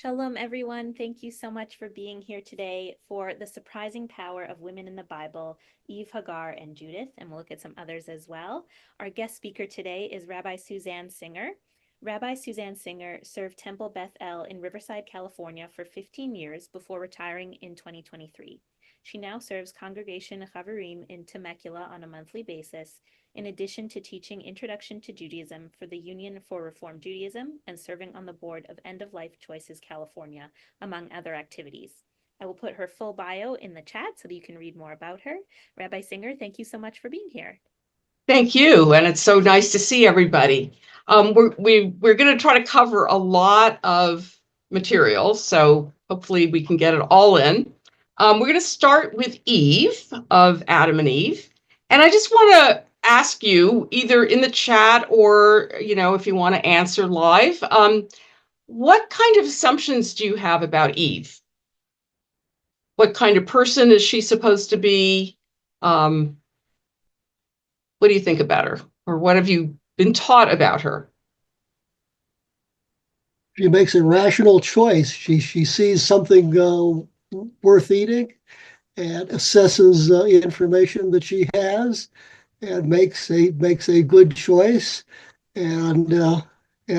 Shalom, everyone. Thank you so much for being here today for the surprising power of women in the Bible, Eve, Hagar, and Judith, and we'll look at some others as well. Our guest speaker today is Rabbi Suzanne Singer. Rabbi Suzanne Singer served Temple Beth in Riverside, California for 15 years before retiring in 2023. She now serves Congregation Havurim in Temecula on a monthly basis, in addition to teaching Introduction to Judaism for the Union for Reform Judaism and serving on the board of End of Life Choices California, among other activities. I will put her full bio in the chat so that you can read more about her. Rabbi Singer, thank you so much for being here. Thank you, and it's so nice to see everybody. We're going to try to cover a lot of material, so hopefully we can get it all in. We're going to start with Eve, of Adam and Eve, and I just want to ask you, either in the chat or, if you want to answer live, what kind of assumptions do you have about Eve? What kind of person is she supposed to be? What do you think about her? Or what have you been taught about her? She makes a rational choice. She sees something worth eating and assesses information that she has and makes a good choice and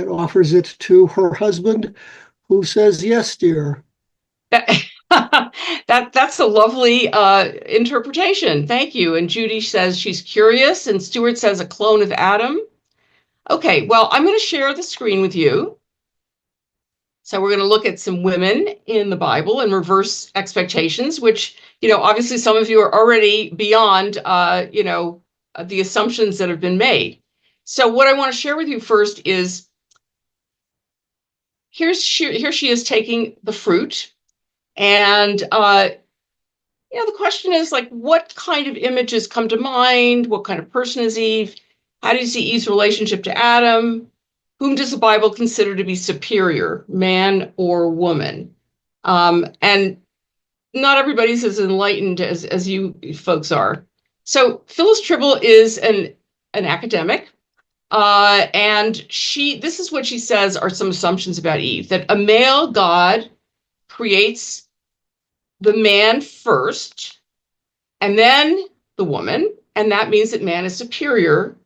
offers it to her husband, who says, "Yes, dear." That's a lovely interpretation. Thank you. And Judy says she's curious, and Stuart says a clone of Adam. Okay, well, I'm going to share the screen with you. So we're going to look at some women in the Bible and reverse expectations, which, obviously some of you are already beyond, the assumptions that have been made. So what I want to share with you first is, here she is taking the fruit. And, the question is, what kind of images come to mind? What kind of person is Eve? How do you see Eve's relationship to Adam? Whom does the Bible consider to be superior, man or woman? And not everybody's as enlightened as you folks are. So Phyllis Tribble is an academic. And this is what she says are some assumptions about Eve, that a male God creates the man first, and then the woman, and that means that man is superior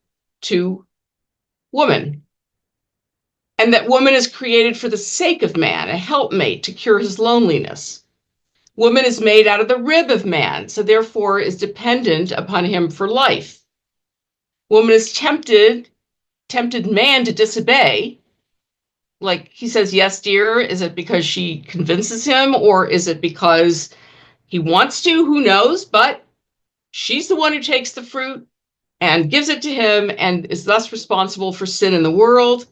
to woman. And that woman is created for the sake of man, a helpmate to cure his loneliness. Woman is made out of the rib of man, so therefore is dependent upon him for life. Woman is tempted man to disobey. Like he says, "Yes, dear." Is it because she convinces him, or is it because he wants to? Who knows? But she's the one who takes the fruit and gives it to him and is thus responsible for sin in the world.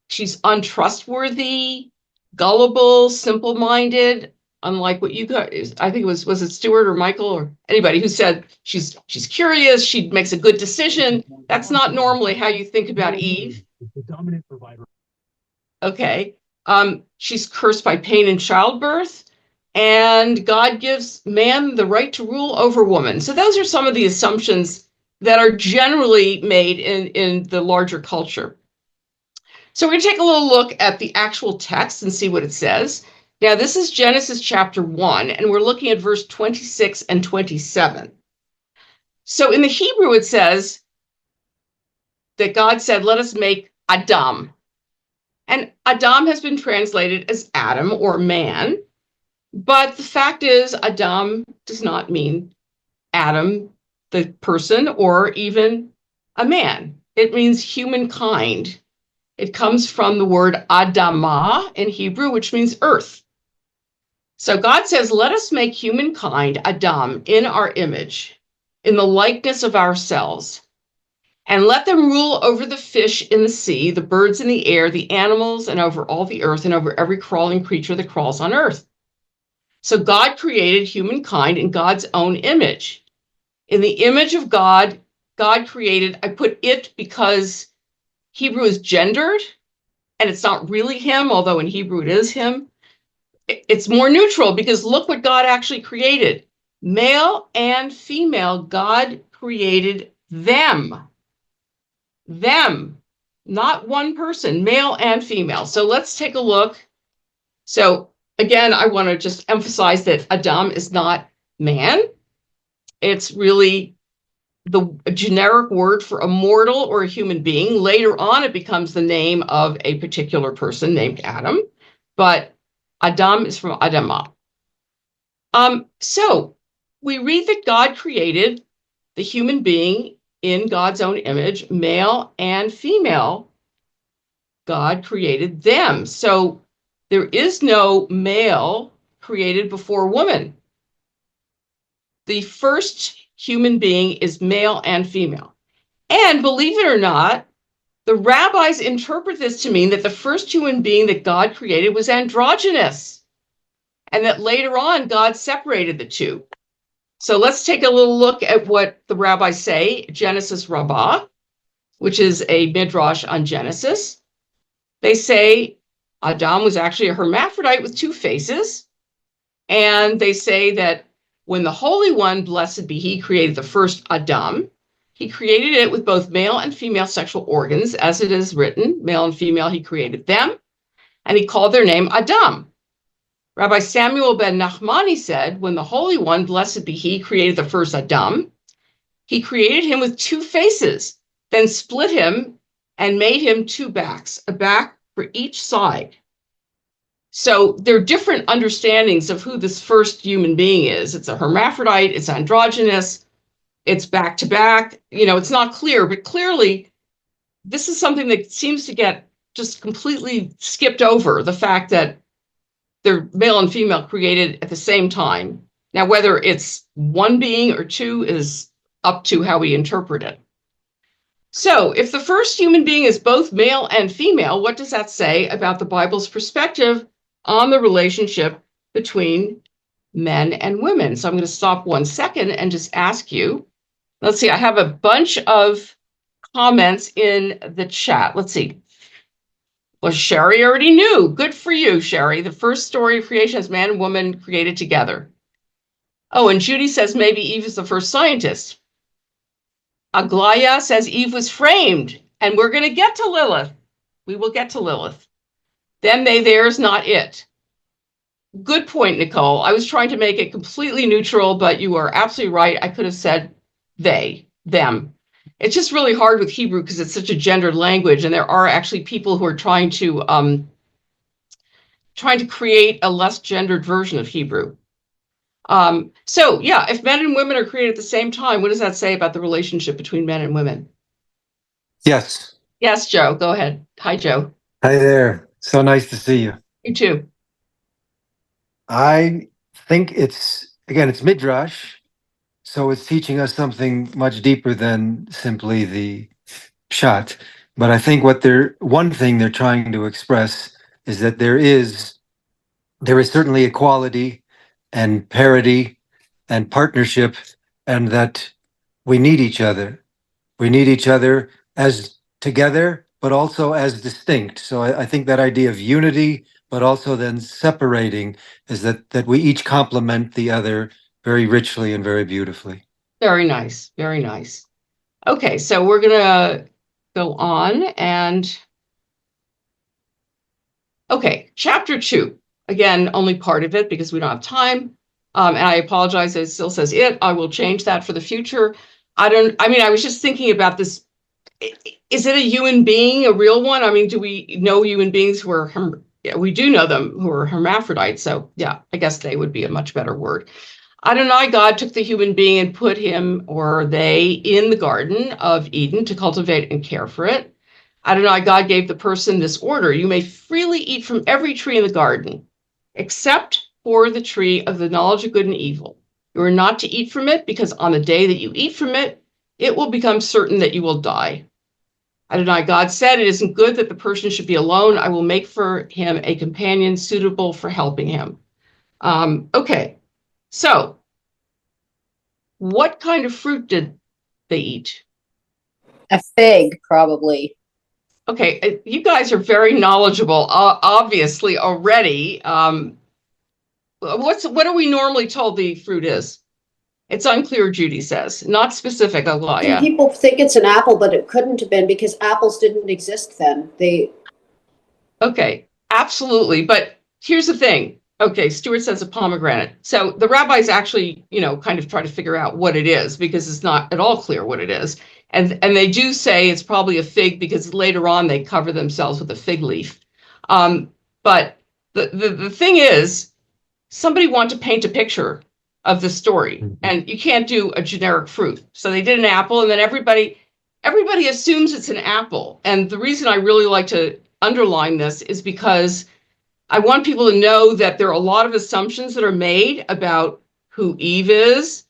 She's untrustworthy, gullible, simple-minded, unlike what you guys, I think was it Stuart or Michael or anybody who said she's curious, she makes a good decision. That's not normally how you think about Eve. The dominant provider. Okay. She's cursed by pain in childbirth, and God gives man the right to rule over woman. So those are some of the assumptions that are generally made in the larger culture. So we're going to take a little look at the actual text and see what it says. Now, this is Genesis chapter 1, and we're looking at verse 26 and 27. So in the Hebrew, it says that God said, "Let us make Adam." And Adam has been translated as Adam or man. But the fact is, Adam does not mean Adam, the person, or even a man. It means humankind. It comes from the word Adamah in Hebrew, which means earth. So God says, "Let us make humankind, Adam, in our image, in the likeness of ourselves, and let them rule over the fish in the sea, the birds in the air, the animals, and over all the earth, and over every crawling creature that crawls on earth." So God created humankind in God's own image. In the image of God, God created, I put it because Hebrew is gendered, and it's not really him, although in Hebrew it is him. It's more neutral because look what God actually created. Male and female, God created them. Them, not one person, male and female. So let's take a look So again, I want to just emphasize that Adam is not man. It's really the generic word for a mortal or a human being. Later on, it becomes the name of a particular person named Adam, but Adam is from Adamah. So we read that God created the human being in God's own image, male and female. God created them. So there is no male created before woman. The first human being is male and female. And believe it or not, the rabbis interpret this to mean that the first human being that God created was androgynous, and that later on God separated the two. So let's take a little look at what the rabbis say. Genesis Rabbah, which is a Midrash on Genesis. They say Adam was actually a hermaphrodite with two faces. And they say that when the Holy One, blessed be he, created the first Adam, he created it with both male and female sexual organs, as it is written, male and female, he created them, and he called their name Adam. Rabbi Samuel ben Nachmani said, when the Holy One, blessed be he, created the first Adam, he created him with two faces, then split him and made him two backs, a back for each side. So there are different understandings of who this first human being is. It's a hermaphrodite, it's androgynous, it's back to back. It's not clear, but clearly this is something that seems to get just completely skipped over, the fact that they're male and female created at the same time. Now, whether it's one being or two is up to how we interpret it. So if the first human being is both male and female, what does that say about the Bible's perspective on the relationship between men and women? So I'm going to stop 1 second and just ask you, let's see, I have a bunch of comments in the chat. Let's see. Well, Sherry already knew. Good for you, Sherry. The first story of creation is man and woman created together. Oh, and Judy says maybe Eve is the first scientist. Aglaya says Eve was framed, and we're going to get to Lilith. We will get to Lilith. Them, they, theirs, not it. Good point, Nicole. I was trying to make it completely neutral, but you are absolutely right. I could have said they, them. It's just really hard with Hebrew because it's such a gendered language, and there are actually people who are trying to create a less gendered version of Hebrew. So yeah, if men and women are created at the same time, what does that say about the relationship between men and women? Yes. Yes, Joe, go ahead. Hi, Joe. Hi there. So nice to see you. You too. I think it's Midrash, so it's teaching us something much deeper than simply the pshat. But I think one thing they're trying to express is that there is certainly equality and parity and partnership, and that we need each other. We need each other as together, but also as distinct. So I think that idea of unity, but also then separating, is that we each complement the other very richly and very beautifully. Very nice. Very nice. Okay, so we're going to go on and... Okay, chapter 2. Again, only part of it because we don't have time. And I apologize, it still says it. I will change that for the future. I was just thinking about this. Is it a human being, a real one? I mean, do we know human beings who are, we do know them who are hermaphrodites. So yeah, I guess they would be a much better word. Adonai God took the human being and put him or they in the Garden of Eden to cultivate and care for it. Adonai God gave the person this order: you may freely eat from every tree in the garden, except for the tree of the knowledge of good and evil. You are not to eat from it, because on the day that you eat from it, it will become certain that you will die. Adonai God said, it isn't good that the person should be alone. I will make for him a companion suitable for helping him. Okay, so what kind of fruit did they eat? A fig, probably. Okay, you guys are very knowledgeable, obviously, already. What are we normally told the fruit is? It's unclear, Judy says. Not specific, Aglaya. People think it's an apple, but it couldn't have been because apples didn't exist then. Okay, absolutely. But here's the thing. Okay, Stuart says a pomegranate. So the rabbis actually, kind of try to figure out what it is because it's not at all clear what it is. And they do say it's probably a fig because later on they cover themselves with a fig leaf. But the thing is, somebody wanted to paint a picture of the story, and you can't do a generic fruit. So they did an apple, and then everybody assumes it's an apple. And the reason I really like to underline this is because I want people to know that there are a lot of assumptions that are made about who Eve is,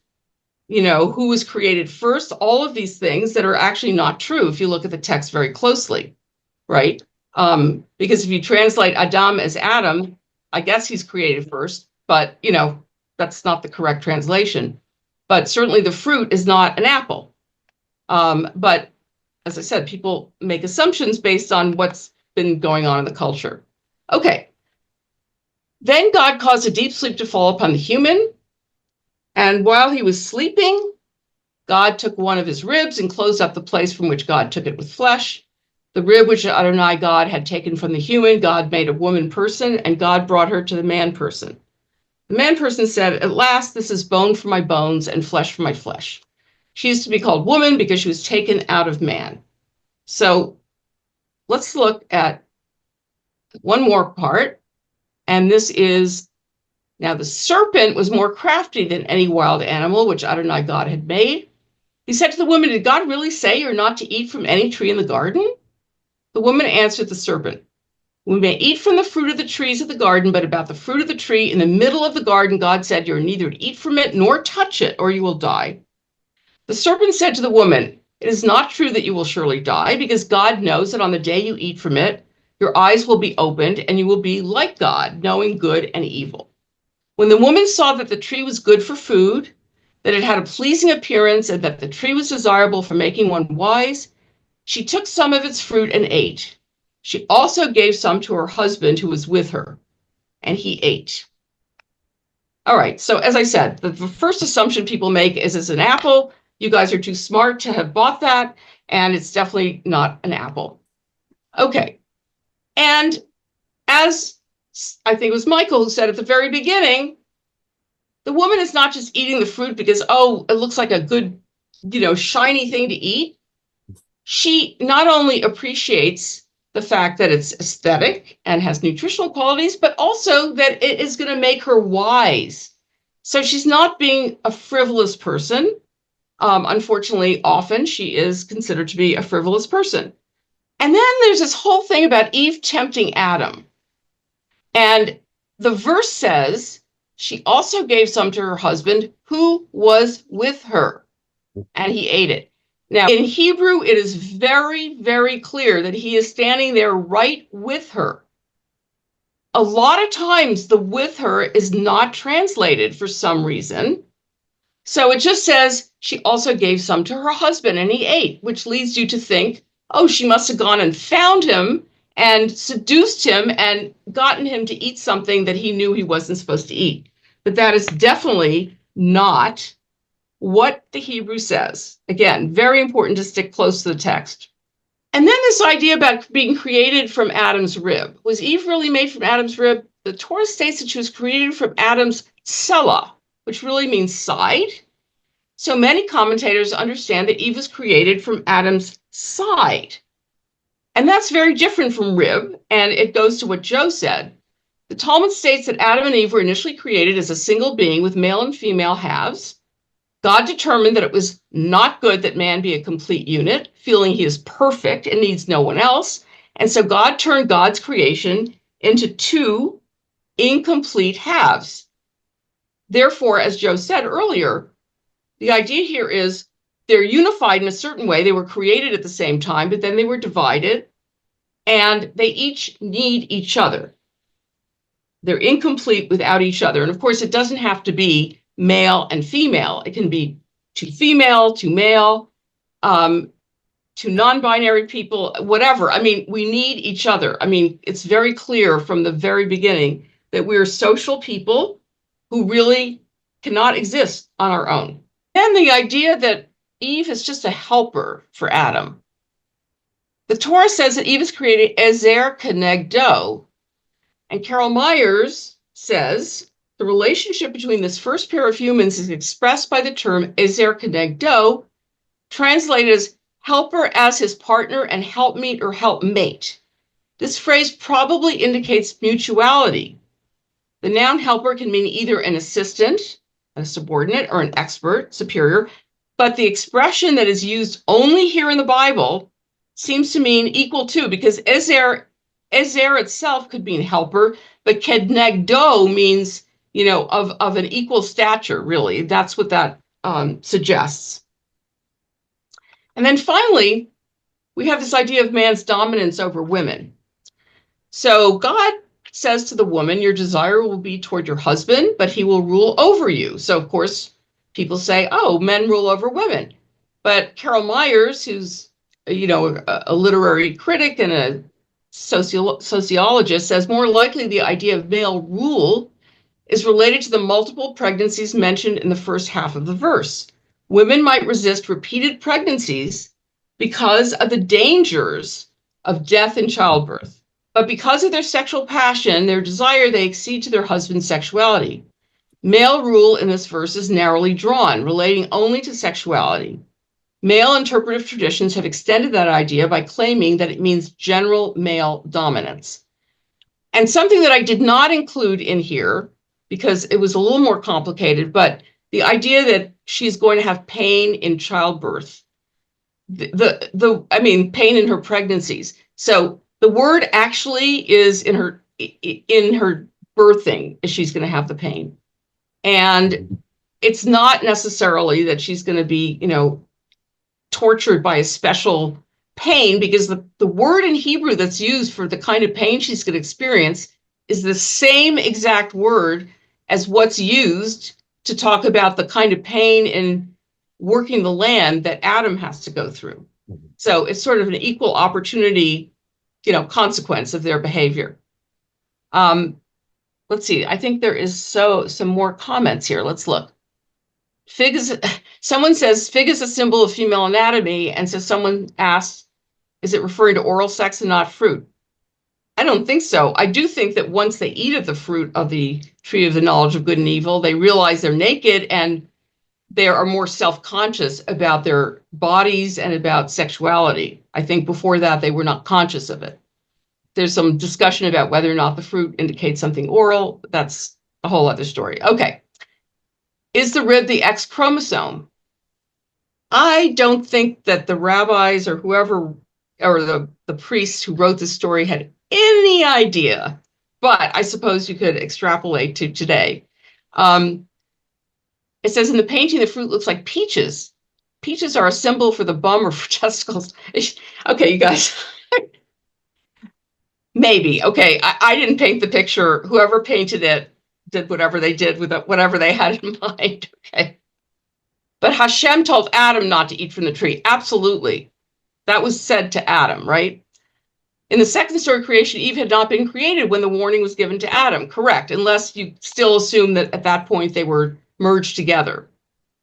who was created first, all of these things that are actually not true if you look at the text very closely, right? Because if you translate Adam as Adam, I guess he's created first, but, that's not the correct translation. But certainly the fruit is not an apple. But as I said, people make assumptions based on what's been going on in the culture. Okay. Then God caused a deep sleep to fall upon the human. And while he was sleeping, God took one of his ribs and closed up the place from which God took it with flesh. The rib which Adonai God had taken from the human, God made a woman person, and God brought her to the man person. The man person said, "At last, this is bone for my bones and flesh for my flesh. She is to be called woman because she was taken out of man." So let's look at one more part. And this is, now the serpent was more crafty than any wild animal which Adonai God had made. He said to the woman, "Did God really say you're not to eat from any tree in the garden?" The woman answered the serpent, "We may eat from the fruit of the trees of the garden, but about the fruit of the tree in the middle of the garden, God said, you're neither to eat from it nor touch it, or you will die." The serpent said to the woman, "It is not true that you will surely die, because God knows that on the day you eat from it, your eyes will be opened, and you will be like God, knowing good and evil." When the woman saw that the tree was good for food, that it had a pleasing appearance, and that the tree was desirable for making one wise, she took some of its fruit and ate. She also gave some to her husband who was with her, and he ate. All right, so as I said, the first assumption people make is it's an apple. You guys are too smart to have bought that, and it's definitely not an apple. Okay. And as I think it was Michael who said at the very beginning, the woman is not just eating the fruit because, it looks like a good, shiny thing to eat. She not only appreciates the fact that it's aesthetic and has nutritional qualities, but also that it is going to make her wise. So she's not being a frivolous person. Unfortunately, often she is considered to be a frivolous person. And then there's this whole thing about Eve tempting Adam. And the verse says, she also gave some to her husband who was with her, and he ate it. Now, in Hebrew, it is very, very clear that he is standing there right with her. A lot of times, the with her is not translated for some reason. So it just says she also gave some to her husband, and he ate, which leads you to think, she must have gone and found him and seduced him and gotten him to eat something that he knew he wasn't supposed to eat. But that is definitely not what the Hebrew says. Again, very important to stick close to the text. And then this idea about being created from Adam's rib. Was Eve really made from Adam's rib? The Torah states that she was created from Adam's tsela, which really means side. So many commentators understand that Eve was created from Adam's side. And that's very different from rib, and it goes to what Joe said. The Talmud states that Adam and Eve were initially created as a single being with male and female halves. God determined that it was not good that man be a complete unit, feeling he is perfect and needs no one else. And so God turned God's creation into two incomplete halves. Therefore, as Joe said earlier, the idea here is they're unified in a certain way. They were created at the same time, but then they were divided, and they each need each other. They're incomplete without each other. And of course, it doesn't have to be male and female. It can be two female, two male, two non-binary people, whatever. I mean, we need each other. I mean, it's very clear from the very beginning that we're social people who really cannot exist on our own. Then the idea that Eve is just a helper for Adam. The Torah says that Eve is created ezer kenegdo, And Carol Myers says, the relationship between this first pair of humans is expressed by the term ezer kenegdo, translated as helper as his partner and helpmeet or helpmate. This phrase probably indicates mutuality. The noun helper can mean either an assistant, a subordinate, or an expert, superior, but the expression that is used only here in the Bible seems to mean equal to, because ezer itself could mean helper, but kenegdo means, of an equal stature, really. That's what that suggests. And then finally, we have this idea of man's dominance over women. So God says to the woman, your desire will be toward your husband, but he will rule over you. So, of course, people say, oh, men rule over women. But Carol Myers, who's, a literary critic and a sociologist, says more likely the idea of male rule is related to the multiple pregnancies mentioned in the first half of the verse. Women might resist repeated pregnancies because of the dangers of death and childbirth. But because of their sexual passion, their desire, they accede to their husband's sexuality. Male rule in this verse is narrowly drawn, relating only to sexuality. Male interpretive traditions have extended that idea by claiming that it means general male dominance. And something that I did not include in here, because it was a little more complicated, but the idea that she's going to have pain in childbirth, pain in her pregnancies. So the word actually is in her birthing, she's going to have the pain. And it's not necessarily that she's going to be, tortured by a special pain, because the word in Hebrew that's used for the kind of pain she's going to experience is the same exact word as what's used to talk about the kind of pain in working the land that Adam has to go through. So it's sort of an equal opportunity, consequence of their behavior. Let's see. I think there is some more comments here. Let's look. Someone says fig is a symbol of female anatomy, and so someone asks, is it referring to oral sex and not fruit? I don't think so. I do think that once they eat of the fruit of the tree of the knowledge of good and evil, they realize they're naked and they are more self-conscious about their bodies and about sexuality. I think before that, they were not conscious of it. There's some discussion about whether or not the fruit indicates something oral. That's a whole other story. Okay. Is the rib the X chromosome? I don't think that the rabbis or whoever, or the priests who wrote this story had any idea, but I suppose you could extrapolate to today. It says in the painting, the fruit looks like peaches. Peaches are a symbol for the bum or for testicles. Okay, you guys. Maybe. Okay, I didn't paint the picture. Whoever painted it did whatever they did with it, whatever they had in mind. Okay. But Hashem told Adam not to eat from the tree. Absolutely. That was said to Adam, right? In the second story of creation, Eve had not been created when the warning was given to Adam. Correct. Unless you still assume that at that point they were merged together.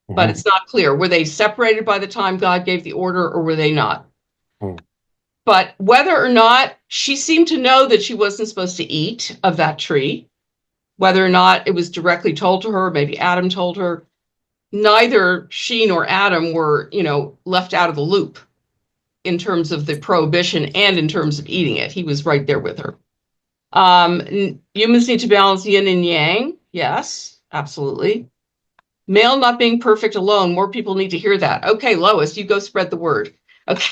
Mm-hmm. But it's not clear. Were they separated by the time God gave the order, or were they not? Mm. But whether or not, she seemed to know that she wasn't supposed to eat of that tree. Whether or not it was directly told to her, maybe Adam told her, neither she nor Adam were, left out of the loop in terms of the prohibition and in terms of eating it. He was right there with her. Humans need to balance yin and yang. Yes, absolutely. Male not being perfect alone. More people need to hear that. Okay, Lois, you go spread the word. Okay.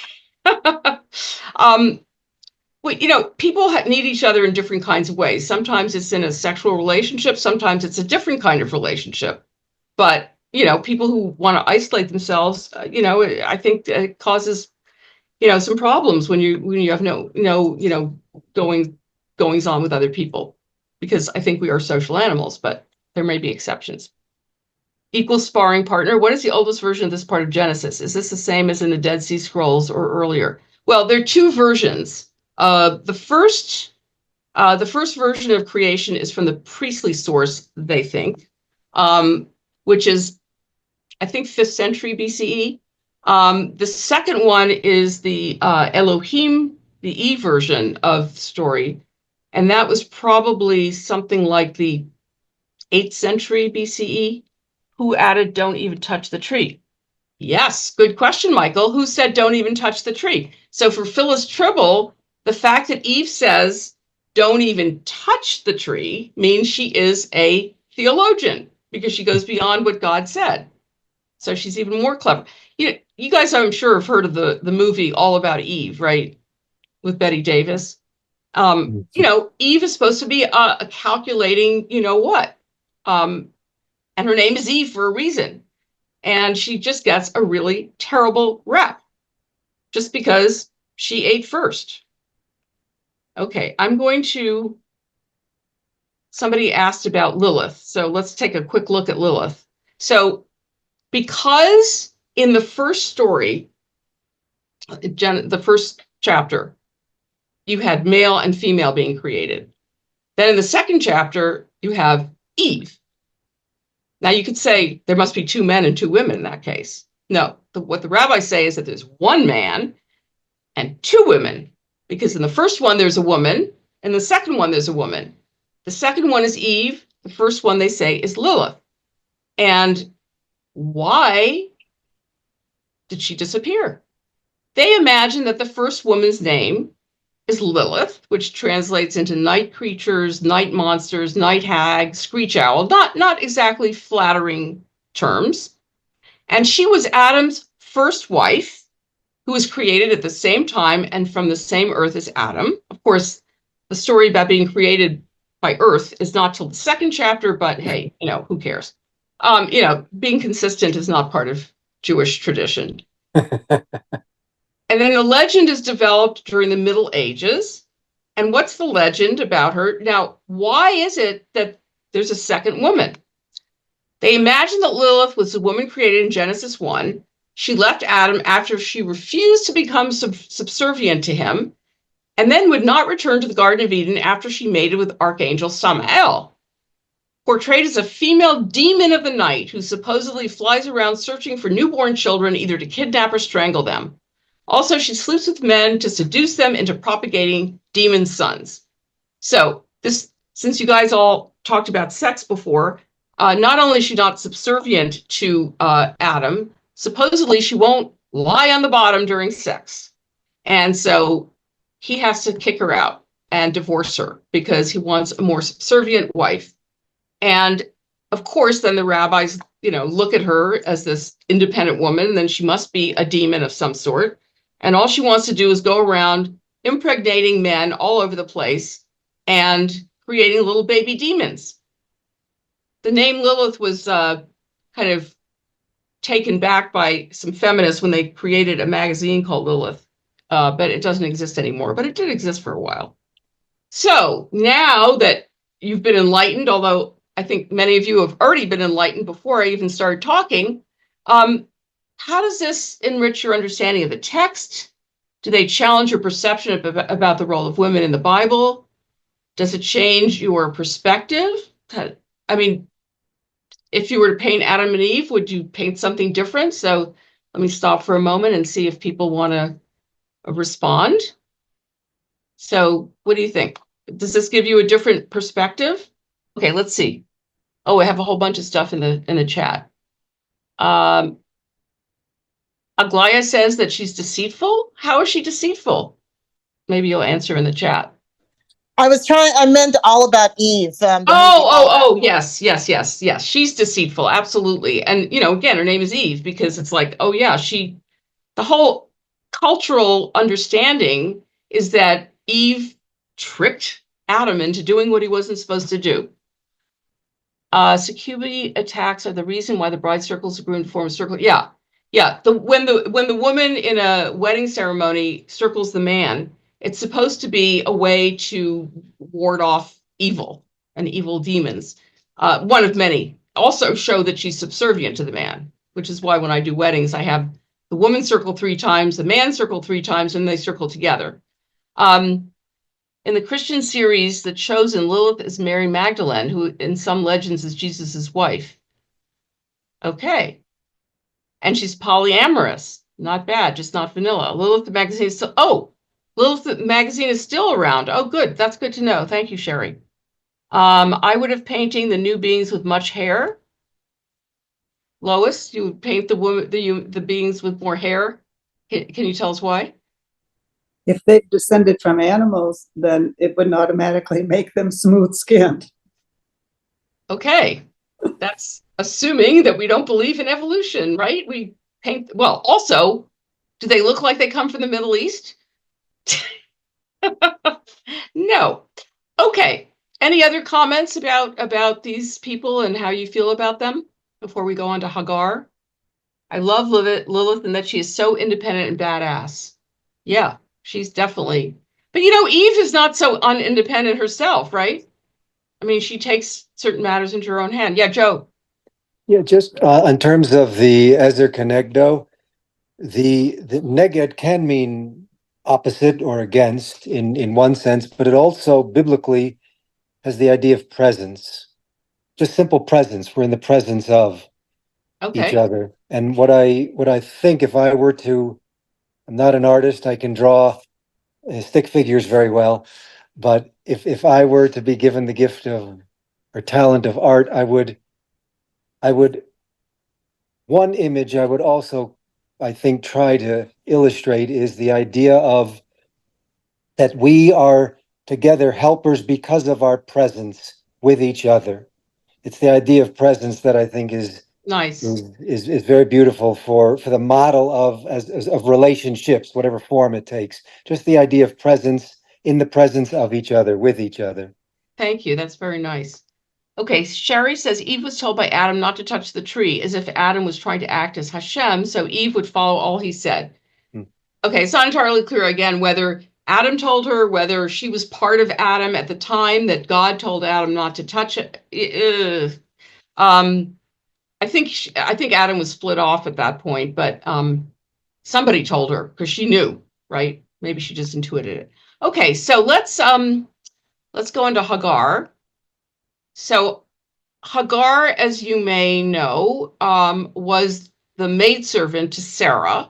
Well, people need each other in different kinds of ways. Sometimes it's in a sexual relationship. Sometimes it's a different kind of relationship. But, people who want to isolate themselves, I think it causes, some problems when you have no goings on with other people, because I think we are social animals, but there may be exceptions. Equal sparring partner. What is the oldest version of this part of Genesis? Is this the same as in the Dead Sea Scrolls or earlier? Well, there are two versions. The first version of creation is from the priestly source, they think, which is, I think, 5th century BCE. The second one is the Elohim, the E version of the story, And that was probably something like the 8th century BCE. Who added, don't even touch the tree? Yes, good question, Michael. Who said don't even touch the tree? So for Phyllis Tribble, the fact that Eve says don't even touch the tree means she is a theologian because she goes beyond what God said. So she's even more clever. You guys, I'm sure, have heard of the movie All About Eve, right? With Bette Davis. Eve is supposed to be a calculating, what? And her name is Eve for a reason. And she just gets a really terrible rep just because she ate first. Okay, somebody asked about Lilith. So let's take a quick look at Lilith. So because in the first story, the first chapter, you had male and female being created. Then in the second chapter, you have Eve. Now you could say there must be 2 men and 2 women in that case. No, what the rabbis say is that there's 1 man and 2 women, because in the first one there's a woman, and the second one there's a woman. The second one is Eve. The first one they say is Lilith. And why did she disappear? They imagine that the first woman's name is Lilith, which translates into night creatures, night monsters, night hag, screech owl, not exactly flattering terms. And she was Adam's first wife, who was created at the same time and from the same earth as Adam. Of course, the story about being created by earth is not till the second chapter, but hey, who cares? Being consistent is not part of Jewish tradition. And then the legend is developed during the Middle Ages. And what's the legend about her? Now, why is it that there's a second woman? They imagine that Lilith was the woman created in Genesis 1. She left Adam after she refused to become subservient to him, and then would not return to the Garden of Eden after she mated with Archangel Samael, portrayed as a female demon of the night who supposedly flies around searching for newborn children, either to kidnap or strangle them. Also, she sleeps with men to seduce them into propagating demon sons. So since you guys all talked about sex before, not only is she not subservient to Adam, supposedly she won't lie on the bottom during sex. And so he has to kick her out and divorce her because he wants a more subservient wife. And of course, then the rabbis, look at her as this independent woman, then she must be a demon of some sort. And all she wants to do is go around impregnating men all over the place and creating little baby demons. The name Lilith was kind of taken back by some feminists when they created a magazine called Lilith, but it doesn't exist anymore, but it did exist for a while. So now that you've been enlightened, although I think many of you have already been enlightened before I even started talking, how does this enrich your understanding of the text? Do they challenge your perception about the role of women in the Bible? Does it change your perspective? I mean, if you were to paint Adam and Eve, would you paint something different? So let me stop for a moment and see if people want to respond. So what do you think? Does this give you a different perspective? Okay, let's see. Oh, I have a whole bunch of stuff in the chat. Aglaya says that she's deceitful. How is she deceitful? Maybe you'll answer in the chat. I meant All About Eve. Yes. She's deceitful, absolutely. And, again, her name is Eve because it's like, oh yeah, the whole cultural understanding is that Eve tricked Adam into doing what he wasn't supposed to do. Succubity attacks are the reason why the bride circles grew and form a circle. Yeah. When the woman in a wedding ceremony circles the man, it's supposed to be a way to ward off evil and evil demons. One of many. Also show that she's subservient to the man, which is why when I do weddings, I have the woman circle 3 times, the man circle 3 times, and they circle together. In the Christian series, The Chosen, Lilith is Mary Magdalene, who in some legends is Jesus's wife. Okay. And she's polyamorous. Not bad, just not vanilla. Lilith the magazine is Lilith magazine is still around. Oh, good. That's good to know. Thank you, Sherry. I would have painting the new beings with much hair. Lois, you would paint the beings with more hair. Can you tell us why? If they've descended from animals, then it wouldn't automatically make them smooth-skinned. Okay, that's assuming that we don't believe in evolution, right? We paint, well, also, do they look like they come from the Middle East? No. Okay. Any other comments about these people and how you feel about them before we go on to Hagar? I love Lilith and that she is so independent and badass. Yeah, she's definitely. But Eve is not so unindependent herself, right? I mean, she takes certain matters into her own hand. Yeah, Joe. Yeah, just in terms of the Ezer Kenegdo, the neged can mean opposite or against in one sense, but it also biblically has the idea of presence, just simple presence. We're in the presence of each other. And what I think, if I were to, I'm not an artist, I can draw stick figures very well, but if I were to be given the gift of or talent of art, I would one image I would also, I think, try to illustrate is the idea of that we are together helpers because of our presence with each other. It's the idea of presence that I think is nice, is very beautiful for the model of relationships, whatever form it takes. Just the idea of presence in the presence of each other, with each other. Thank you. That's very nice. Okay, Sherry says Eve was told by Adam not to touch the tree, as if Adam was trying to act as Hashem, so Eve would follow all he said. Okay, it's not entirely clear again whether Adam told her, whether she was part of Adam at the time that God told Adam not to touch it. I think Adam was split off at that point, but somebody told her because she knew, right? Maybe she just intuited it. Okay, so let's go into Hagar. So Hagar, as you may know, was the maidservant to Sarah.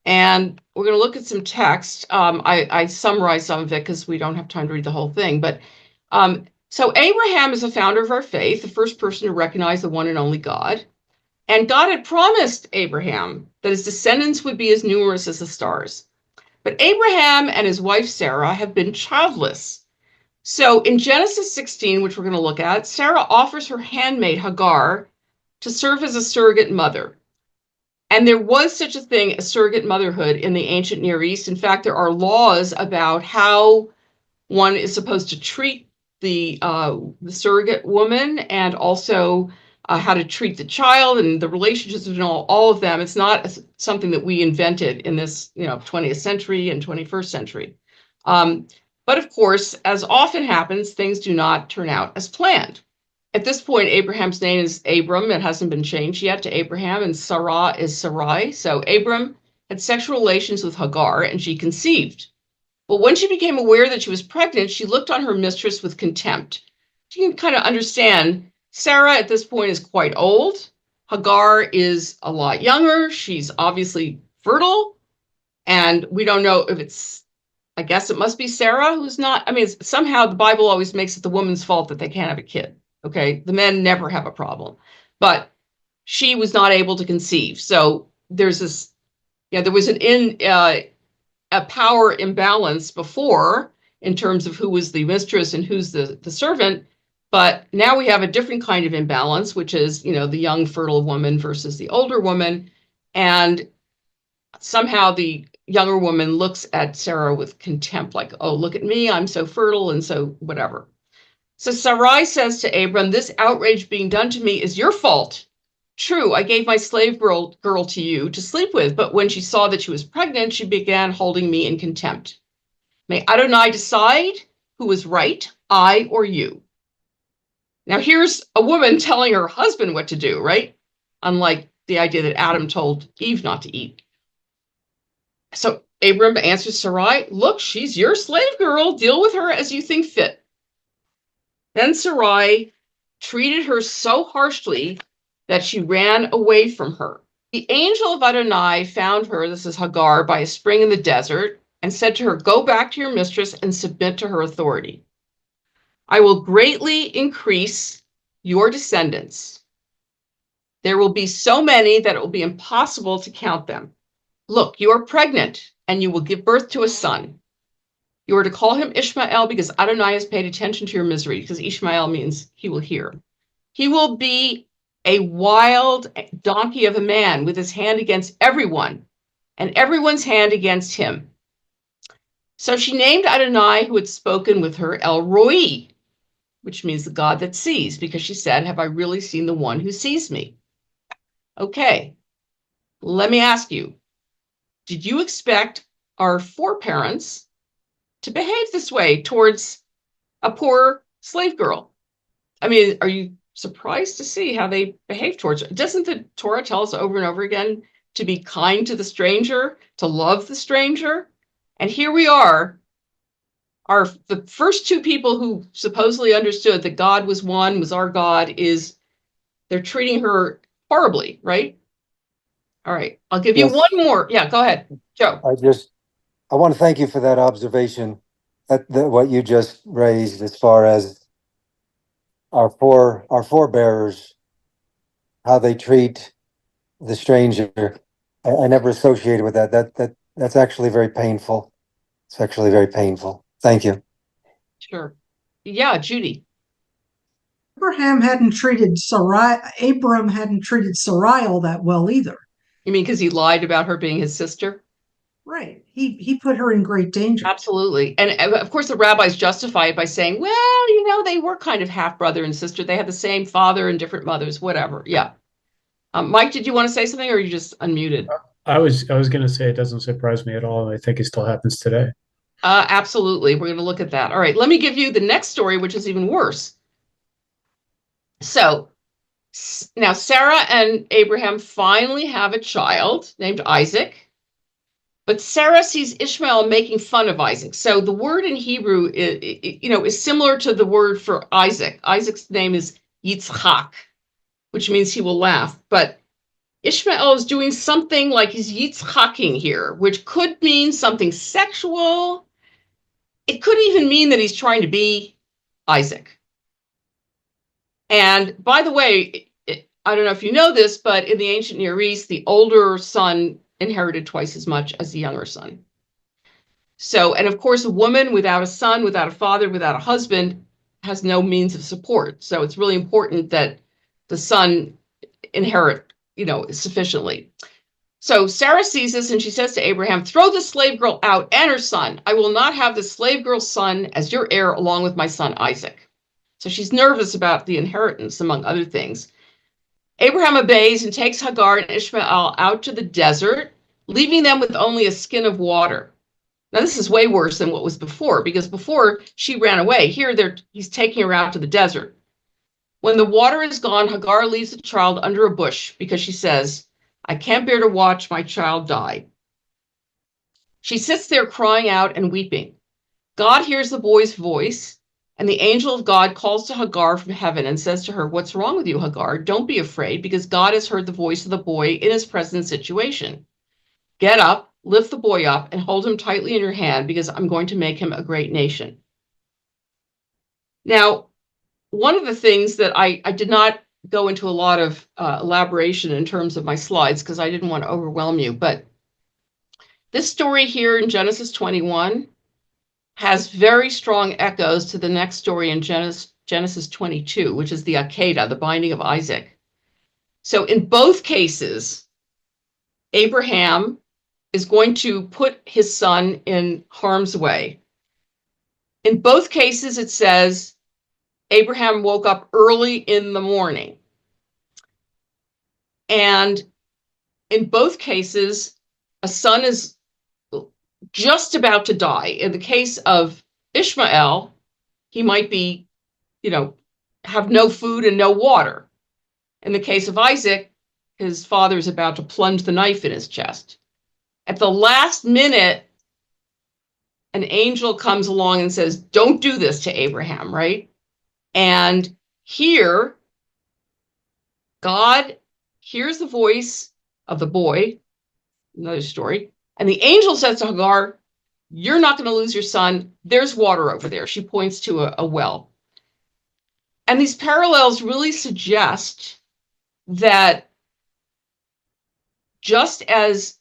And we're going to look at some text. I summarized some of it because we don't have time to read the whole thing. But so Abraham is the founder of our faith, the first person to recognize the one and only God. And God had promised Abraham that his descendants would be as numerous as the stars. But Abraham and his wife Sarah have been childless. So in Genesis 16, which we're going to look at, Sarah offers her handmaid Hagar to serve as a surrogate mother. And there was such a thing as surrogate motherhood in the ancient Near East. In fact, there are laws about how one is supposed to treat the surrogate woman, and also how to treat the child and the relationships between all of them. It's not something that we invented in this 20th century and 21st century. But of course, as often happens, things do not turn out as planned. At this point, Abraham's name is Abram. It hasn't been changed yet to Abraham, and Sarah is Sarai. So Abram had sexual relations with Hagar, and she conceived. But when she became aware that she was pregnant, she looked on her mistress with contempt. You can kind of understand, Sarah at this point is quite old. Hagar is a lot younger. She's obviously fertile. And we don't know if it's, I guess it must be Sarah who's not. I mean, somehow the Bible always makes it the woman's fault that they can't have a kid. Okay, the men never have a problem, but she was not able to conceive. So there's this, there was a power imbalance before in terms of who was the mistress and who's the servant. But now we have a different kind of imbalance, which is, the young fertile woman versus the older woman. And somehow the younger woman looks at Sarah with contempt, like, oh, look at me, I'm so fertile and so whatever. So Sarai says to Abram, this outrage being done to me is your fault. True, I gave my slave girl to you to sleep with, but when she saw that she was pregnant, she began holding me in contempt. May Adonai decide who is right, I or you. Now here's a woman telling her husband what to do, right? Unlike the idea that Adam told Eve not to eat. So Abram answers Sarai, look, she's your slave girl. Deal with her as you think fit. Then Sarai treated her so harshly that she ran away from her. The angel of Adonai found her, this is Hagar, by a spring in the desert, and said to her, "Go back to your mistress and submit to her authority. I will greatly increase your descendants. There will be so many that it will be impossible to count them. Look, you are pregnant, and you will give birth to a son. You are to call him Ishmael, because Adonai has paid attention to your misery," because Ishmael means he will hear. "He will be a wild donkey of a man with his hand against everyone, and everyone's hand against him." So she named Adonai, who had spoken with her, El Roi, which means the God that sees, because she said, "Have I really seen the one who sees me?" Okay, let me ask you, did you expect our foreparents to behave this way towards a poor slave girl? I mean, are you surprised to see how they behave towards her? Doesn't the Torah tell us over and over again to be kind to the stranger, to love the stranger? And here we are, the first two people who supposedly understood that God was one, was our God, they're treating her horribly, right? All right, I'll give you Yes. one more. Yeah, go ahead, Joe. I want to thank you for that observation, what you just raised as far as our forebearers, how they treat the stranger. I never associated with that. That's actually very painful. It's actually very painful. Thank you. Sure. Yeah, Judy. Abram hadn't treated Sarai all that well either. You mean because he lied about her being his sister? Right. He put her in great danger. Absolutely. And of course, the rabbis justify it by saying, well, they were kind of half brother and sister. They had the same father and different mothers, whatever. Yeah. Mike, did you want to say something, or are you just unmuted? I was going to say it doesn't surprise me at all. I think it still happens today. Absolutely. We're going to look at that. All right. Let me give you the next story, which is even worse. So now Sarah and Abraham finally have a child named Isaac. But Sarah sees Ishmael making fun of Isaac. So the word in Hebrew is similar to the word for Isaac. Isaac's name is Yitzchak, which means he will laugh. But Ishmael is doing something like he's Yitzchaking here, which could mean something sexual. It could even mean that he's trying to be Isaac. And by the way, I don't know if you know this, but in the ancient Near East, the older son inherited twice as much as the younger son. So, and of course, a woman without a son, without a father, without a husband has no means of support. So it's really important that the son inherit, sufficiently. So Sarah sees this and she says to Abraham, "Throw the slave girl out and her son. I will not have the slave girl's son as your heir along with my son Isaac." So she's nervous about the inheritance, among other things. Abraham obeys and takes Hagar and Ishmael out to the desert, leaving them with only a skin of water. Now, this is way worse than what was before, because before she ran away. Here, he's taking her out to the desert. When the water is gone, Hagar leaves the child under a bush because she says, "I can't bear to watch my child die." She sits there crying out and weeping. God hears the boy's voice, and the angel of God calls to Hagar from heaven and says to her, "What's wrong with you, Hagar? Don't be afraid, because God has heard the voice of the boy in his present situation. Get up, lift the boy up, and hold him tightly in your hand, because I'm going to make him a great nation." Now, one of the things that I did not go into a lot of elaboration in terms of my slides, because I didn't want to overwhelm you, but this story here in Genesis 21 has very strong echoes to the next story in Genesis 22, which is the Akedah, the binding of Isaac. So in both cases, Abraham is going to put his son in harm's way. In both cases, it says Abraham woke up early in the morning. And in both cases, a son is just about to die. In the case of Ishmael, he might be, have no food and no water. In the case of Isaac, his father is about to plunge the knife in his chest. At the last minute, an angel comes along and says, "Don't do this to Abraham," right? And here, God hears the voice of the boy, another story, and the angel says to Hagar, You're not going to lose your son. There's water over there. She points to a well. And these parallels really suggest that just as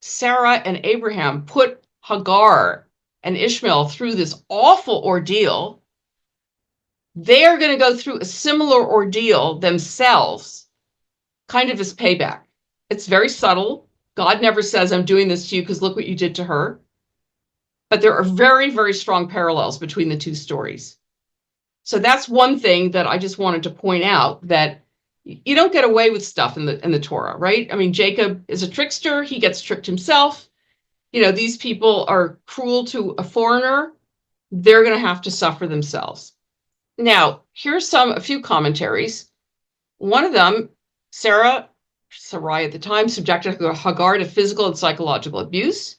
Sarah and Abraham put Hagar and Ishmael through this awful ordeal, they are going to go through a similar ordeal themselves, kind of as payback. It's very subtle. God never says, I'm doing this to you because look what you did to her. But there are very, very strong parallels between the two stories. So that's one thing that I just wanted to point out, that you don't get away with stuff in the Torah, right? I mean, Jacob is a trickster. He gets tricked himself. You know, these people are cruel to a foreigner. They're going to have to suffer themselves. Now, here's a few commentaries. One of them, Sarai at the time, subjected Hagar to physical and psychological abuse.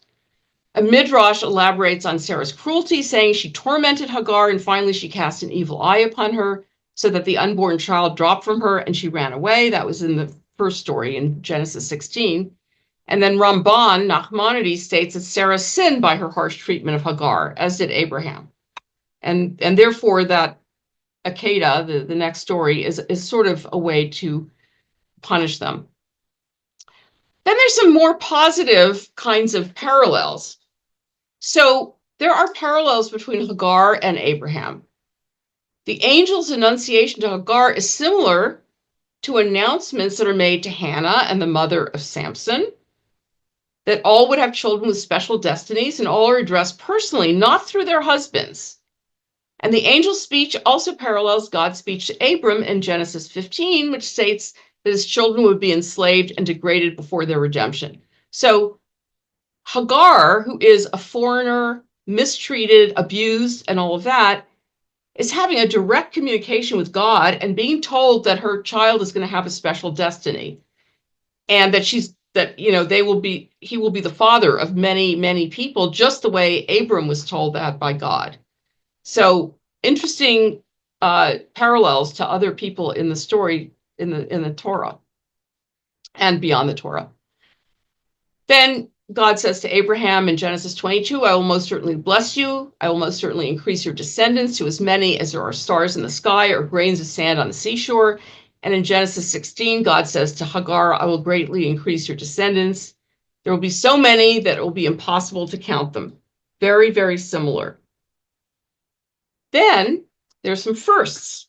A Midrash elaborates on Sarah's cruelty, saying she tormented Hagar and finally she cast an evil eye upon her so that the unborn child dropped from her and she ran away. That was in the first story in Genesis 16. And then Ramban, Nachmanides, states that Sarah sinned by her harsh treatment of Hagar, as did Abraham. And therefore that Akedah, the next story, is sort of a way to punish them. Then there's some more positive kinds of parallels. So there are parallels between Hagar and Abraham. The angel's annunciation to Hagar is similar to announcements that are made to Hannah and the mother of Samson, that all would have children with special destinies and all are addressed personally, not through their husbands. And the angel's speech also parallels God's speech to Abram in Genesis 15, which states that his children would be enslaved and degraded before their redemption. So Hagar, who is a foreigner, mistreated, abused, and all of that, is having a direct communication with God and being told that her child is going to have a special destiny, and that he will be the father of many, many people, just the way Abram was told that by God. So interesting parallels to other people in the story in the Torah and beyond the Torah. Then God says to Abraham in Genesis 22, I will most certainly bless you. I will most certainly increase your descendants to as many as there are stars in the sky or grains of sand on the seashore. And in Genesis 16, God says to Hagar, I will greatly increase your descendants. There will be so many that it will be impossible to count them. Very, very similar. Then there's some firsts.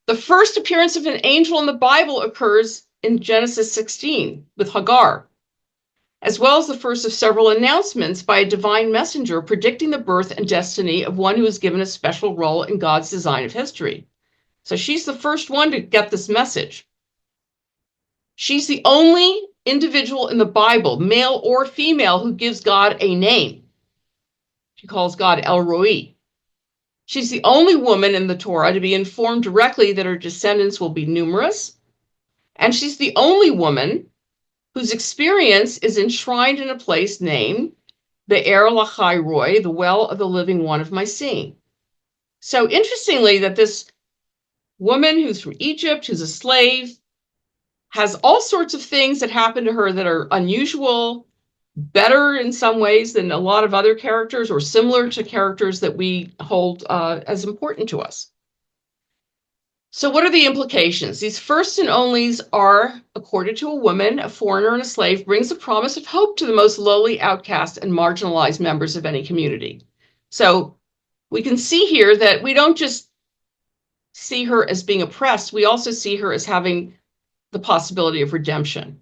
The first appearance of an angel in the Bible occurs in Genesis 16 with Hagar, as well as the first of several announcements by a divine messenger predicting the birth and destiny of one who is given a special role in God's design of history. So she's the first one to get this message. She's the only individual in the Bible, male or female, who gives God a name. She calls God El Roi. She's the only woman in the Torah to be informed directly that her descendants will be numerous. And she's the only woman whose experience is enshrined in a place named Be'er Lachai Roy, the well of the living one of my seeing. So interestingly, that this woman who's from Egypt, who's a slave, has all sorts of things that happen to her that are unusual, better in some ways than a lot of other characters, or similar to characters that we hold as important to us. So what are the implications? These firsts and onlys are accorded to a woman, a foreigner, and a slave, brings a promise of hope to the most lowly, outcast, and marginalized members of any community. So we can see here that we don't just see her as being oppressed, we also see her as having the possibility of redemption.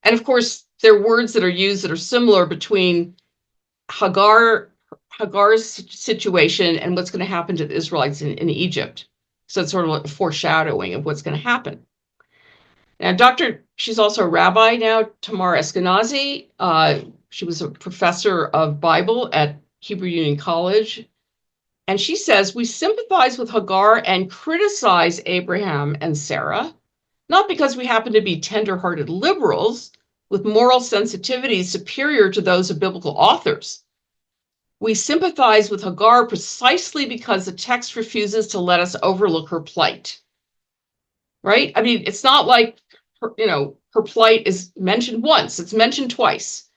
And of course, there are words that are used that are similar between Hagar's situation and what's going to happen to the Israelites in Egypt. So it's sort of like a foreshadowing of what's going to happen. Now, she's also a rabbi now, Tamar Eskenazi. She was a professor of Bible at Hebrew Union College. And she says, we sympathize with Hagar and criticize Abraham and Sarah, not because we happen to be tender-hearted liberals with moral sensitivities superior to those of biblical authors. We sympathize with Hagar precisely because the text refuses to let us overlook her plight. Right? I mean, it's not like her plight is mentioned once, it's mentioned twice.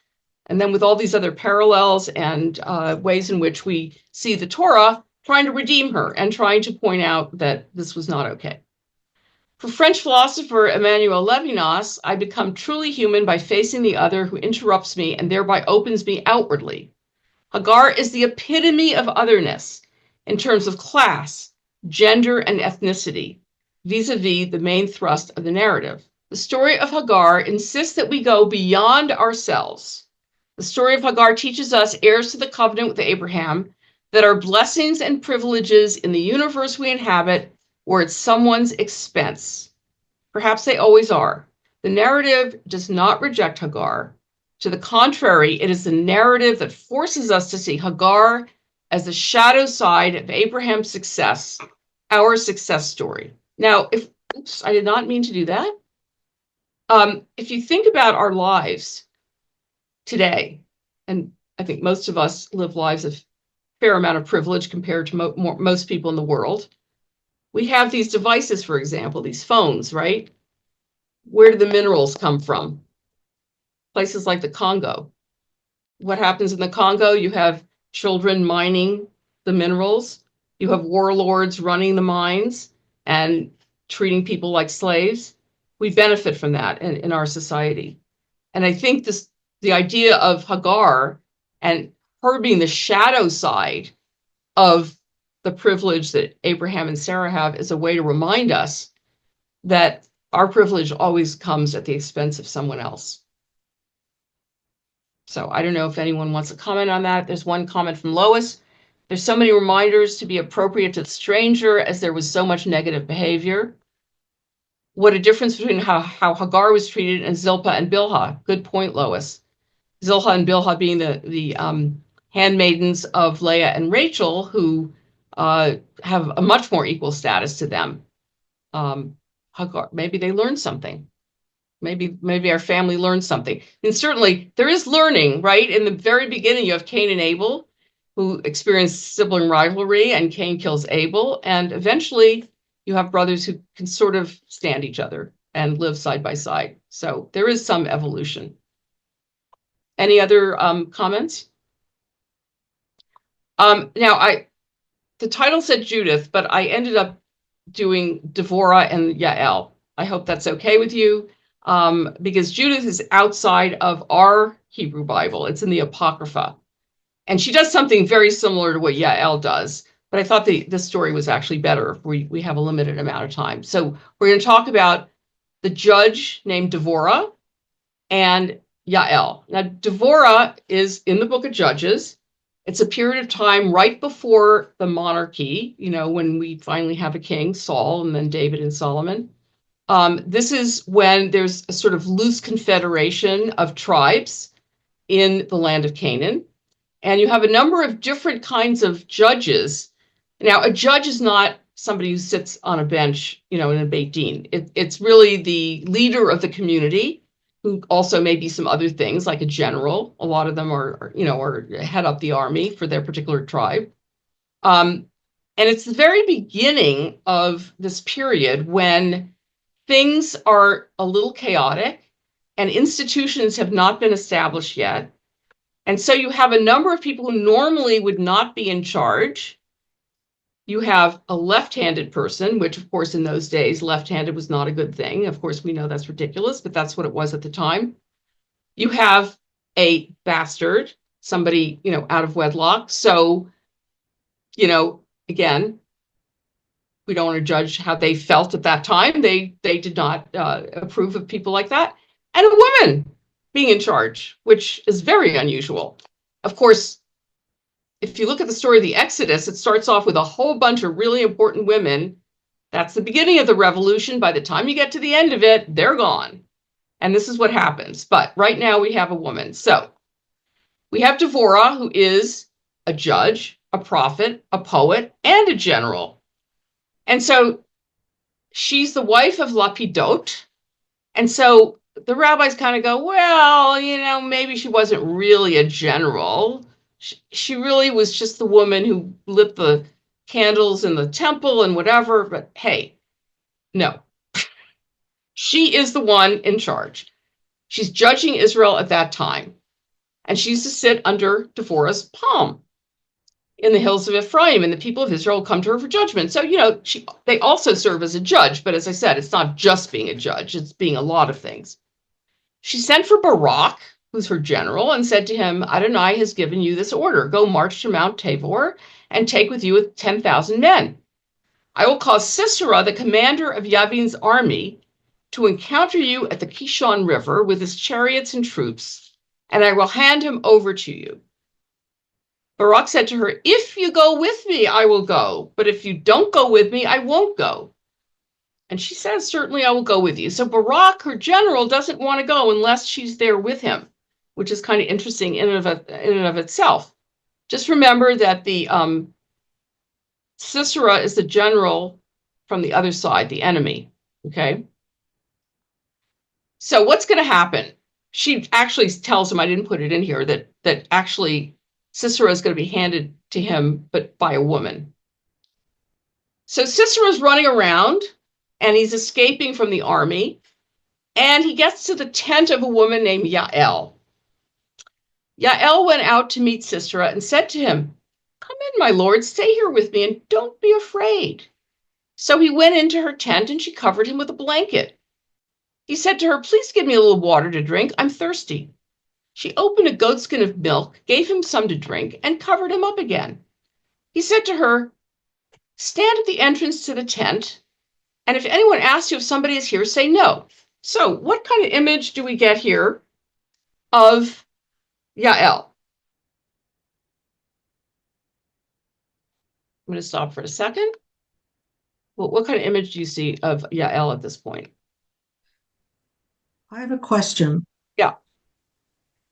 And then with all these other parallels and ways in which we see the Torah trying to redeem her and trying to point out that this was not okay. For French philosopher Emmanuel Levinas, I become truly human by facing the other who interrupts me and thereby opens me outwardly. Hagar is the epitome of otherness in terms of class, gender, and ethnicity, vis-a-vis the main thrust of the narrative. The story of Hagar insists that we go beyond ourselves. The story of Hagar teaches us, heirs to the covenant with Abraham, that our blessings and privileges in the universe we inhabit were at someone's expense. Perhaps they always are. The narrative does not reject Hagar. To the contrary, it is the narrative that forces us to see Hagar as the shadow side of Abraham's success, our success story. Now, I did not mean to do that. If you think about our lives today, and I think most of us live lives of fair amount of privilege compared to most people in the world. We have these devices, for example, these phones, right? Where do the minerals come from? Places like the Congo. What happens in the Congo? You have children mining the minerals. You have warlords running the mines and treating people like slaves. We benefit from that in our society. And I think the idea of Hagar and her being the shadow side of the privilege that Abraham and Sarah have is a way to remind us that our privilege always comes at the expense of someone else. So I don't know if anyone wants to comment on that. There's one comment from Lois. There's so many reminders to be appropriate to the stranger as there was so much negative behavior. What a difference between how Hagar was treated and Zilpah and Bilhah. Good point, Lois. Zilpah and Bilhah being the handmaidens of Leah and Rachel, who have a much more equal status to them. Hagar, maybe they learned something. Maybe our family learned something. And certainly there is learning, right? In the very beginning, you have Cain and Abel, who experience sibling rivalry, and Cain kills Abel. And eventually you have brothers who can sort of stand each other and live side by side. So there is some evolution. Any other comments? Now, the title said Judith, but I ended up doing Devorah and Yael. I hope that's okay with you, because Judith is outside of our Hebrew Bible. It's in the Apocrypha. And she does something very similar to what Yael does, but I thought this story was actually better. We have a limited amount of time. So we're going to talk about the judge named Devorah and Yael. Now, Devorah is in the book of Judges. It's a period of time right before the monarchy, when we finally have a king, Saul, and then David and Solomon. This is when there's a sort of loose confederation of tribes in the land of Canaan. And you have a number of different kinds of judges. Now, a judge is not somebody who sits on a bench, in a Beit Din. It's really the leader of the community, who also may be some other things, like a general. A lot of them are head up the army for their particular tribe. And it's the very beginning of this period when things are a little chaotic and institutions have not been established yet. And so you have a number of people who normally would not be in charge. You have a left-handed person, which, of course, in those days, left-handed was not a good thing. Of course, we know that's ridiculous, but that's what it was at the time. You have a bastard, somebody, out of wedlock. So, again, we don't want to judge how they felt at that time. They did not approve of people like that. And a woman being in charge, which is very unusual. Of course, if you look at the story of the Exodus, it starts off with a whole bunch of really important women. That's the beginning of the revolution. By the time you get to the end of it, they're gone. And this is what happens. But right now we have a woman. So we have Devorah, who is a judge, a prophet, a poet, and a general. And so she's the wife of Lapidot. And so the rabbis kind of go, well, maybe she wasn't really a general. She really was just the woman who lit the candles in the temple and whatever. But hey, no. She is the one in charge. She's judging Israel at that time. And she used to sit under Devorah's palm in the hills of Ephraim, and the people of Israel come to her for judgment. So, they also serve as a judge, but as I said, it's not just being a judge, it's being a lot of things. She sent for Barak, who's her general, and said to him, Adonai has given you this order. Go march to Mount Tabor and take with you 10,000 men. I will cause Sisera, the commander of Yavin's army, to encounter you at the Kishon River with his chariots and troops, and I will hand him over to you. Barak said to her, if you go with me, I will go, but if you don't go with me, I won't go. And she says, certainly I will go with you. So Barak, her general, doesn't want to go unless she's there with him, which is kind of interesting in and of itself. Just remember that the Sisera is the general from the other side, the enemy, okay? So what's going to happen? She actually tells him, I didn't put it in here, that actually Sisera is going to be handed to him, but by a woman. So Sisera is running around, and he's escaping from the army, and he gets to the tent of a woman named Yael. Yael went out to meet Sisera and said to him, come in, my lord, stay here with me and don't be afraid. So he went into her tent and she covered him with a blanket. He said to her, please give me a little water to drink. I'm thirsty. She opened a goatskin of milk, gave him some to drink, and covered him up again. He said to her, stand at the entrance to the tent, and if anyone asks you if somebody is here, say no. So what kind of image do we get here of Yael? I'm going to stop for a second. Well, what kind of image do you see of Yael at this point? I have a question. Yeah.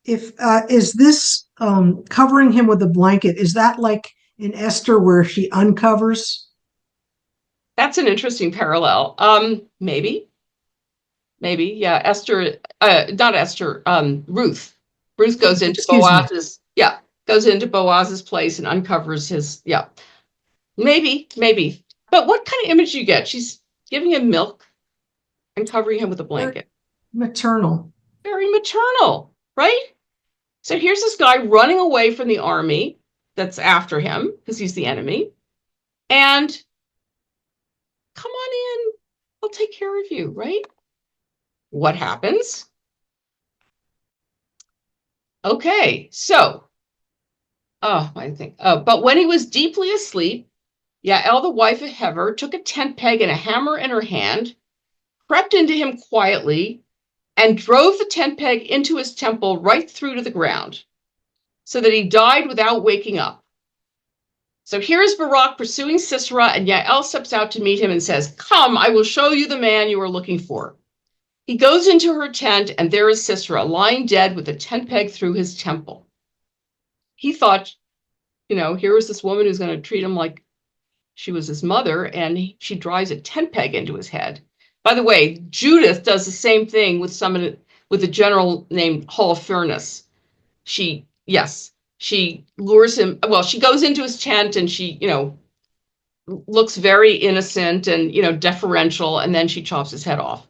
If is this covering him with a blanket, is that like in Esther where she uncovers? That's an interesting parallel. Maybe, yeah. Esther, not Esther. Ruth. Ruth goes into Boaz's. Yeah, goes into Boaz's place and uncovers his. Yeah, maybe. But what kind of image do you get? She's giving him milk and covering him with a blanket. Maternal. Very maternal, right? So here's this guy running away from the army that's after him because he's the enemy, and come on in, I'll take care of you, right? What happens? Okay, so, but when he was deeply asleep, Yael, the wife of Heber, took a tent peg and a hammer in her hand, crept into him quietly, and drove the tent peg into his temple right through to the ground, so that he died without waking up. So here is Barak pursuing Sisera, and Yael steps out to meet him and says, come, I will show you the man you are looking for. He goes into her tent, and there is Sisera lying dead with a tent peg through his temple. He thought, here was this woman who's going to treat him like she was his mother, and she drives a tent peg into his head. By the way, Judith does the same thing with a general named Holofernes. She lures him. Well, she goes into his tent and she, looks very innocent and, deferential, and then she chops his head off.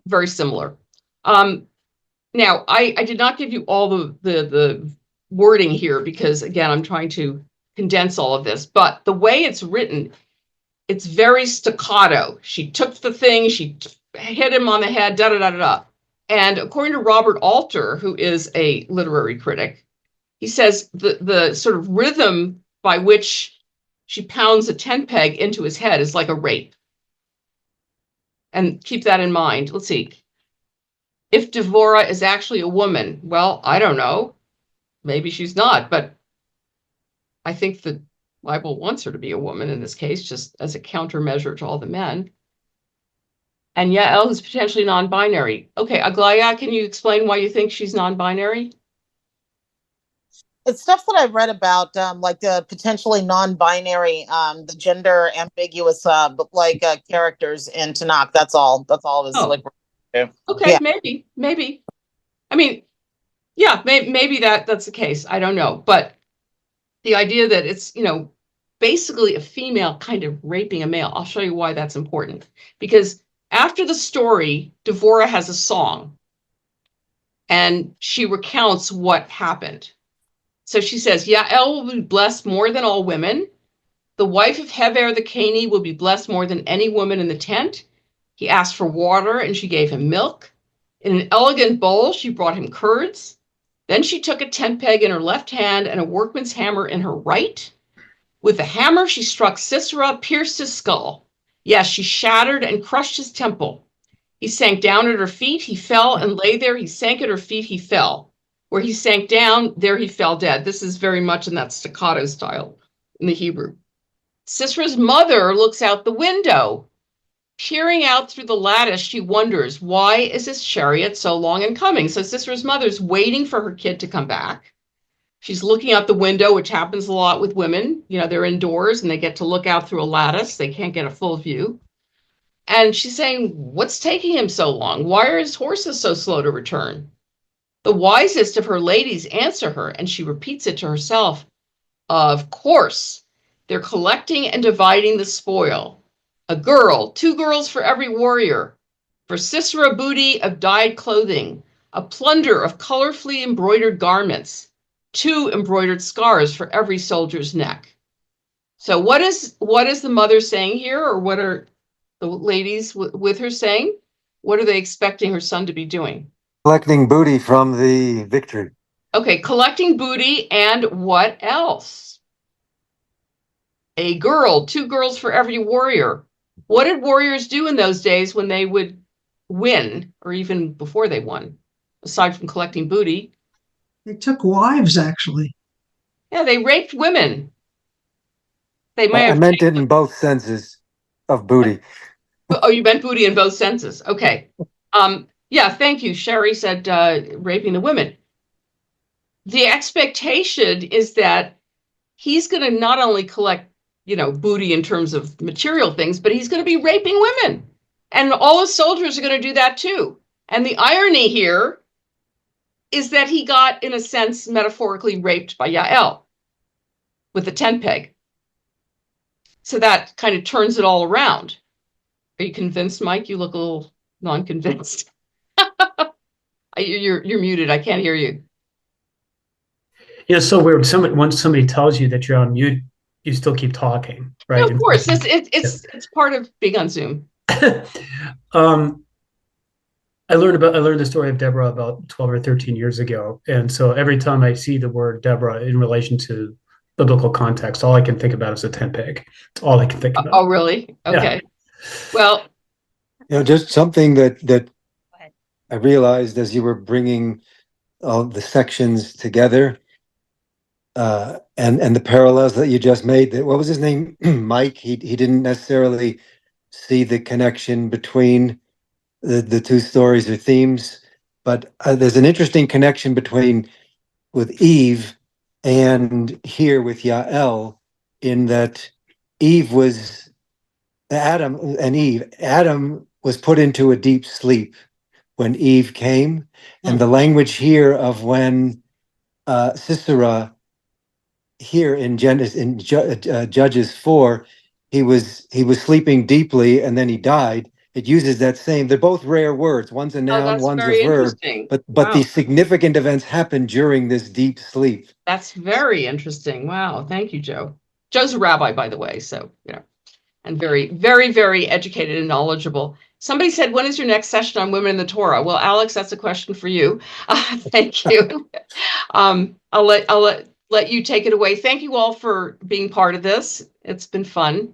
Very similar. Now, I did not give you all the wording here because, again, I'm trying to condense all of this, but the way it's written, it's very staccato. She took the thing, she hit him on the head, da-da-da-da-da. And according to Robert Alter, who is a literary critic, he says the sort of rhythm by which she pounds a tent peg into his head is like a rape. And keep that in mind. Let's see. If Devorah is actually a woman, well, I don't know. Maybe she's not, but I think the Bible wants her to be a woman in this case, just as a countermeasure to all the men. And Yael is potentially non-binary. Okay, Aglaya, can you explain why you think she's non-binary? It's stuff that I've read about, like the potentially non-binary, the gender ambiguous, characters in Tanakh. That's all. That's all it was Okay, yeah. maybe. I mean, yeah, maybe that's the case. I don't know, but the idea that it's basically a female kind of raping a male. I'll show you why that's important. Because after the story, Devorah has a song. And she recounts what happened. So she says, Yael will be blessed more than all women. The wife of Heber the Canaanite will be blessed more than any woman in the tent. He asked for water, and she gave him milk. In an elegant bowl, she brought him curds. Then she took a tent peg in her left hand and a workman's hammer in her right. With the hammer, she struck Sisera, pierced his skull. Yes, she shattered and crushed his temple. He sank down at her feet. He fell and lay there. He sank at her feet. He fell. Where he sank down, there he fell dead. This is very much in that staccato style in the Hebrew. Sisera's mother looks out the window. Peering out through the lattice, she wonders, why is this chariot so long in coming? So Sisera's mother's waiting for her kid to come back. She's looking out the window, which happens a lot with women. You know, they're indoors and they get to look out through a lattice. They can't get a full view. And she's saying, what's taking him so long? Why are his horses so slow to return? The wisest of her ladies answer her, and she repeats it to herself. Of course, they're collecting and dividing the spoil. A girl, 2 girls for every warrior. For Sisera, booty of dyed clothing. A plunder of colorfully embroidered garments. 2 embroidered scars for every soldier's neck. So what is the mother saying here, or what are the ladies with her saying? What are they expecting her son to be doing? Collecting booty from the victory. Okay, collecting booty, and what else? A girl, 2 girls for every warrior. What did warriors do in those days when they would win, or even before they won, aside from collecting booty? They took wives, actually. Yeah, they raped women. They may I have. meant it in both senses of booty. Oh, you meant booty in both senses. Okay. Yeah, thank you. Sherry said raping the women. The expectation is that he's going to not only collect, booty in terms of material things, but he's going to be raping women. And all the soldiers are going to do that too. And the irony here is that he got, in a sense, metaphorically raped by Yael with a tent peg. So that kind of turns it all around. Are you convinced, Mike? You look a little non-convinced. You're muted. I can't hear you. Yeah, it's so weird. Once somebody tells you that you're on mute, you still keep talking, right? No, of course, it's part of being on Zoom. I learned the story of Deborah about 12 or 13 years ago, and so every time I see the word Deborah in relation to biblical context, all I can think about is a tent peg. It's all I can think about. Oh, really? Okay. Yeah. Well, just something that I realized as you were bringing all the sections together, and the parallels that you just made. That, what was his name? Mike. He didn't necessarily see the connection between the 2 stories or themes, but there's an interesting connection with Eve and here with Yael, in that Eve was Adam and Eve. Adam was put into a deep sleep when Eve came, and the language here of when Sisera here in Judges 4, he was sleeping deeply and then he died. It uses that same. They're both rare words. One's a noun, one's a verb. But wow. The significant events happen during this deep sleep. That's very interesting. Wow, thank you, Joe. Joe's a rabbi, by the way, so and very, very, very educated and knowledgeable. Somebody said, when is your next session on women in the Torah? Well, Alex, that's a question for you. Thank you. I'll let you take it away. Thank you all for being part of this. It's been fun.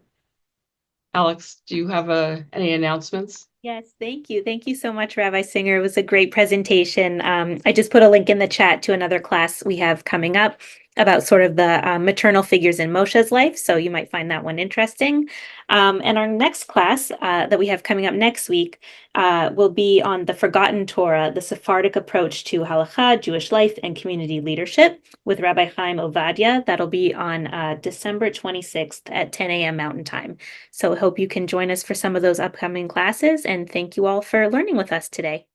Alex, do you have any announcements? Yes, thank you. Thank you so much, Rabbi Singer. It was a great presentation. I just put a link in the chat to another class we have coming up about sort of the maternal figures in Moshe's life. So you might find that one interesting. And our next class that we have coming up next week will be on the Forgotten Torah, the Sephardic approach to halakha, Jewish life, and community leadership with Rabbi Chaim Ovadia. That'll be on December 26th at 10 a.m. Mountain Time. So I hope you can join us for some of those upcoming classes. And thank you all for learning with us today.